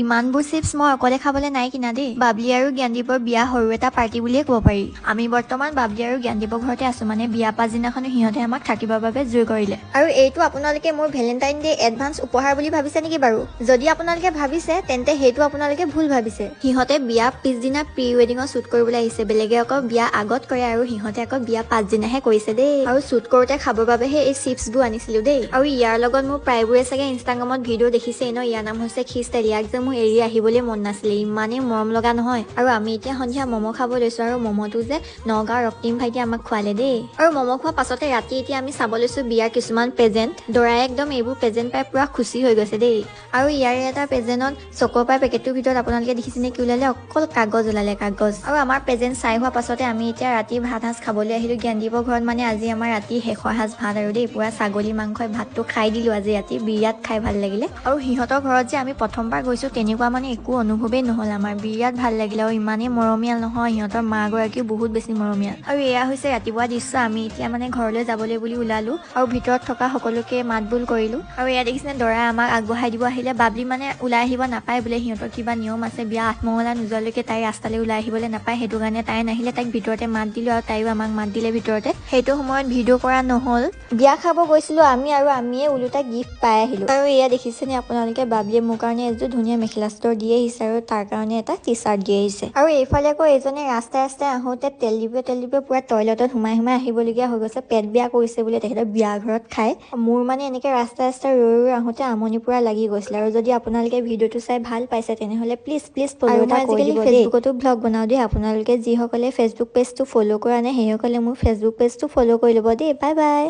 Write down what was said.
ইমানবোৰ চিপছ মই অকলে খাবলৈ নাই কিনা দেই। বাবলি আৰু জ্ঞানদীপৰ বিয়া সৰু এটা পাৰ্টি বুলিয়ে ক'ব পাৰি। আমি বৰ্তমান বাবলি আৰু জ্ঞানদীপৰ ঘৰতে আছো, মানে বিয়া পাছদিনাখনো সিহঁতে আমাক থাকিবৰ বাবে জোৰ কৰিলে। আৰু এইটো আপোনালোকে মোৰ ভেলেণ্টাইন ডে এডভান্স উপহাৰ বুলি ভাবিছে নেকি বাৰু? যদি আপোনালোকে ভাবিছে তেন্তে সেইটো আপোনালোকে ভুল ভাবিছে। সিহঁতে বিয়া পিছদিনা প্ৰি ৱেডিঙৰ শ্বুট কৰিবলৈ আহিছে। বেলেগে আকৌ বিয়া আগত কৰে আৰু সিহঁতে আকৌ বিয়া পাছদিনাহে কৰিছে দেই। আৰু শ্বুট কৰোতে খাবৰ বাবেহে এই চিপছবোৰ আনিছিলো দেই। আৰু ইয়াৰ লগত মোৰ প্ৰায়বোৰে চাগে ইনষ্টাগ্ৰামত ভিডিঅ' দেখিছেই ন। ইয়াৰ নাম হৈছে খিষ্টেল। ইয়াক যে মোৰ এৰি আহিবলৈ মন নাছিলে, ইমানেই মৰম লগা নহয়। আৰু আমি এতিয়া সন্ধিয়া ম'ম' খাব লৈছো, আৰু ম'ম'টো যে নগাঁৱৰ ৰক্তিম ভাইটি আমাক খোৱালে দেই। আৰু ম'ম' খোৱা পাছতে ৰাতি এতিয়া আমি চাব লৈছো বিয়াৰ কিছুমান প্ৰেজেন্ট। দৰাই একদম এইবোৰ প্ৰেজেন্ট পাই পুৰা খুচি হৈ গৈছে দেই। আৰু ইয়াৰে এটা প্ৰেজেন্টত চক'পাই পেকেটটোৰ ভিতৰত আপোনালোকে দেখিছেনে কি ওলালে? অকল কাগজ ওলালে, কাগজ। আৰু আমাৰ প্ৰেজেন্ট চাই হোৱা পাছতে আমি এতিয়া ৰাতি ভাত সাজ খাবলৈ আহিলো জ্ঞানদীপৰ ঘৰত। মানে আজি আমাৰ ৰাতি শেষৰ সাজ ভাত আৰু দেই, পুৰা ছাগলী মাংসই ভাতটো খাই দিলো আজি ৰাতি, বিৰাট খাই ভাল লাগিলে। আৰু সিহঁতৰ ঘৰত যে আমি প্ৰথমবাৰ গৈছো তেনেকুৱা মানে একো অনুভৱেই নহ'ল আমাৰ, বিৰাট ভাল লাগিলে। আৰু ইমানেই মৰমীয়াল নহয়, সিহঁতৰ মা গৰাকীও বহুত বেছি মৰমীয়াল। আৰু এয়া হৈছে ৰাতিপুৱা দৃশ্য। আমি এতিয়া মানে ঘৰলৈ যাবলৈ বুলি ওলালো, আৰু ভিতৰত থকা সকলোকে মাত বোল কৰিলো। আৰু এয়া দেখিছেনে দৰাই আমাক আগবঢ়াই দিব আহিলে। বাবলি মানে ওলাই আহিব নাপায় বোলে, সিহঁতৰ কিবা নিয়ম আছে, বিয়া আঠমঙলা নোযোৱালৈকে তাই ৰাস্তালৈ ওলাই আহিবলৈ নাপায়। সেইটো কাৰণে তাই নাহিলে, তাইক ভিতৰতে মাত দিলো, আৰু তাইও আমাক মাত দিলে ভিতৰতে। সেইটো সময়ত ভিডিঅ' কৰা নহ'ল। বিয়া খাব গৈছিলো আমি, আৰু আমিয়ে ওলোটা গিফ্ট পাই আহিলো। আৰু এয়া দেখিছেনে আপোনালোকে বাবলিয়ে মোৰ কাৰণে এযোৰ ধুনীয়া মেখেলা চাদৰ দি আহিছে, আৰু তাৰ কাৰণে এটা টি চাৰ্ট দি আহিছে। আৰু এইফালে আকৌ এইজনে ৰাস্তাই ৰাস্তাই আহোঁতে তেল দিব পুৰা টয়লেটত সোমাই আহিবলগীয়া হৈ গৈছে। পেট বেয়া কৰিছে বোলে তেখেতৰ বিয়া ঘৰত খাই। মোৰ মানে এনেকে ৰাস্তাই ৰাস্তাই ৰৈ আহোঁতে আমনি পুৰা লাগি গৈছিলে। আৰু যদি আপোনালোকে ভিডিঅ'টো চাই ভাল পাইছে তেনেহ'লে প্লিজ ফ'ল' এটা কৰি দিব দেই। ফেচবুকতো ব্লগ বনাওঁ দেই, আপোনালোকে যিসকলে ফেচবুক পেজটো ফ'ল' কৰা নাই সেইসকলে মোৰ ফেচবুক পেজটো ফ'ল' কৰি ল'ব দেই। Bye bye.